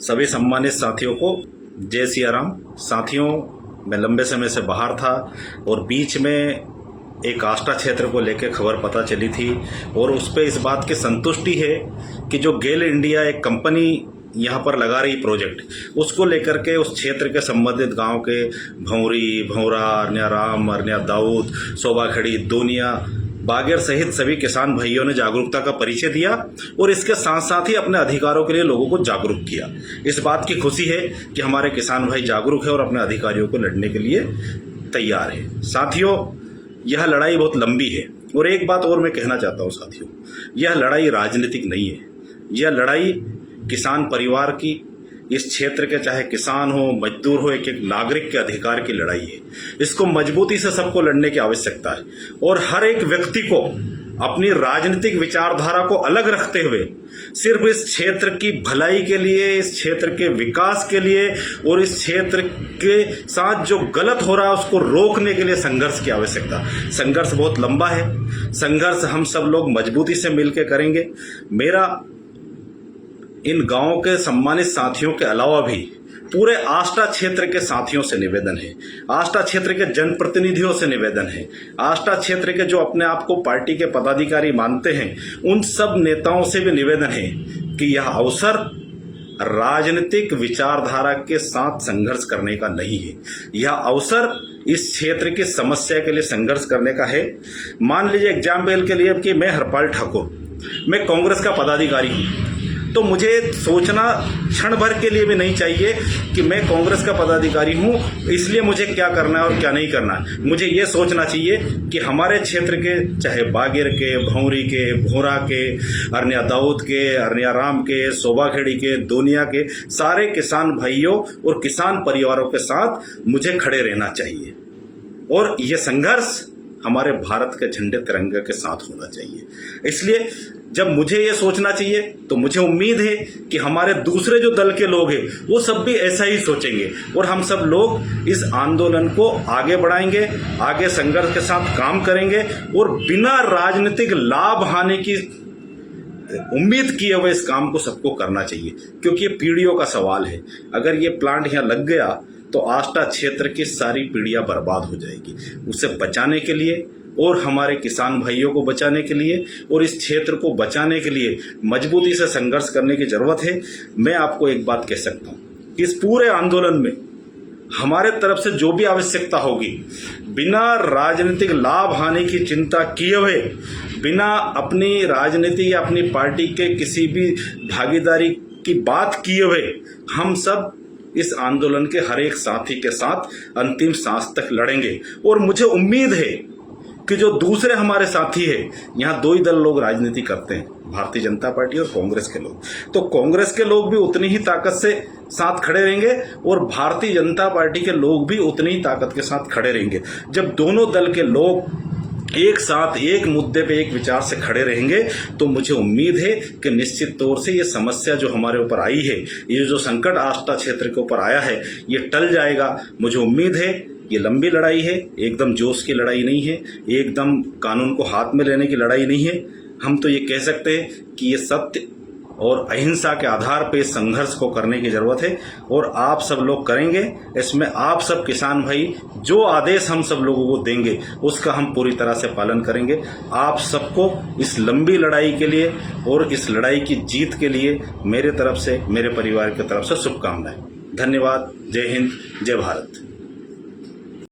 सभी सम्मानित साथियों को जय सिया राम। साथियों, मैं लंबे समय से बाहर था और बीच में एक आष्टा क्षेत्र को लेकर खबर पता चली थी और उस पर इस बात की संतुष्टि है कि जो गेल इंडिया एक कंपनी यहाँ पर लगा रही प्रोजेक्ट, उसको लेकर के उस क्षेत्र के संबंधित गांव के भौरी, भौरा, अरन्याराम, अरन्या दाऊद, सोबाखेड़ी, दोनिया, बागेर सहित सभी किसान भाइयों ने जागरूकता का परिचय दिया और इसके साथ साथ ही अपने अधिकारों के लिए लोगों को जागरूक किया। इस बात की खुशी है कि हमारे किसान भाई जागरूक है और अपने अधिकारियों को लड़ने के लिए तैयार है। साथियों, यह लड़ाई बहुत लंबी है और एक बात और मैं कहना चाहता हूँ साथियों, यह लड़ाई राजनीतिक नहीं है। यह लड़ाई किसान परिवार की, इस क्षेत्र के चाहे किसान हो, मजदूर हो, एक एक नागरिक के अधिकार की लड़ाई है। इसको मजबूती से सबको लड़ने की आवश्यकता है और हर एक व्यक्ति को अपनी राजनीतिक विचारधारा को अलग रखते हुए सिर्फ इस क्षेत्र की भलाई के लिए, इस क्षेत्र के विकास के लिए और इस क्षेत्र के साथ जो गलत हो रहा है उसको रोकने के लिए संघर्ष की आवश्यकता। संघर्ष बहुत लंबा है, संघर्ष हम सब लोग मजबूती से मिलकर करेंगे। मेरा इन गांवों के सम्मानित साथियों के अलावा भी पूरे आष्टा क्षेत्र के साथियों से निवेदन है, आष्टा क्षेत्र के जनप्रतिनिधियों से निवेदन है, आष्टा क्षेत्र के जो अपने आप को पार्टी के पदाधिकारी मानते हैं, उन सब नेताओं से भी निवेदन है कि यह अवसर राजनीतिक विचारधारा के साथ संघर्ष करने का नहीं है। यह अवसर इस क्षेत्र की समस्या के लिए संघर्ष करने का है। मान लीजिए एग्जाम्पल के लिए कि मैं हरपाल ठाकुर, मैं कांग्रेस का पदाधिकारी हूँ, तो मुझे सोचना क्षण भर के लिए भी नहीं चाहिए कि मैं कांग्रेस का पदाधिकारी हूं, इसलिए मुझे क्या करना है और क्या नहीं करना है। मुझे ये सोचना चाहिए कि हमारे क्षेत्र के, चाहे बागेर के, भौरी के, भोरा के, अरन्या दाऊद के, अरन्याराम के, सोबाखेड़ी के, दोनिया के सारे किसान भाइयों और किसान परिवारों के साथ मुझे खड़े रहना चाहिए और ये संघर्ष हमारे भारत के झंडे तिरंगे के साथ होना चाहिए। इसलिए जब मुझे ये सोचना चाहिए तो मुझे उम्मीद है कि हमारे दूसरे जो दल के लोग हैं वो सब भी ऐसा ही सोचेंगे और हम सब लोग इस आंदोलन को आगे बढ़ाएंगे, आगे संघर्ष के साथ काम करेंगे और बिना राजनीतिक लाभ हानि की उम्मीद किए हुए इस काम को सबको करना चाहिए, क्योंकि ये पीढ़ियों का सवाल है। अगर ये प्लांट यहाँ लग गया तो आष्टा क्षेत्र की सारी पीढ़ियां बर्बाद हो जाएगी। उसे बचाने के लिए और हमारे किसान भाइयों को बचाने के लिए और इस क्षेत्र को बचाने के लिए मजबूती से संघर्ष करने की जरूरत है। मैं आपको एक बात कह सकता हूँ कि इस पूरे आंदोलन में हमारे तरफ से जो भी आवश्यकता होगी, बिना राजनीतिक लाभ हानि की चिंता किए हुए, बिना अपनी राजनीति या अपनी पार्टी के किसी भी भागीदारी की बात किए हुए, हम सब इस आंदोलन के हर एक साथी के साथ अंतिम सांस तक लड़ेंगे। और मुझे उम्मीद है कि जो दूसरे हमारे साथी हैं, यहाँ दो ही दल लोग राजनीति करते हैं, भारतीय जनता पार्टी और कांग्रेस के लोग, तो कांग्रेस के लोग भी उतनी ही ताकत से साथ खड़े रहेंगे और भारतीय जनता पार्टी के लोग भी उतनी ही ताकत के साथ खड़े रहेंगे। जब दोनों दल के लोग एक साथ एक मुद्दे पे एक विचार से खड़े रहेंगे तो मुझे उम्मीद है कि निश्चित तौर से ये समस्या जो हमारे ऊपर आई है, ये जो संकट आष्टा क्षेत्र के ऊपर आया है, ये टल जाएगा। मुझे उम्मीद है ये लंबी लड़ाई है, एकदम जोश की लड़ाई नहीं है, एकदम कानून को हाथ में लेने की लड़ाई नहीं है। हम तो ये कह सकते हैं कि ये सत्य और अहिंसा के आधार पर संघर्ष को करने की जरूरत है और आप सब लोग करेंगे। इसमें आप सब किसान भाई जो आदेश हम सब लोगों को देंगे उसका हम पूरी तरह से पालन करेंगे। आप सबको इस लंबी लड़ाई के लिए और इस लड़ाई की जीत के लिए मेरे तरफ से, मेरे परिवार की तरफ से शुभकामनाएं। धन्यवाद। जय हिंद, जय भारत।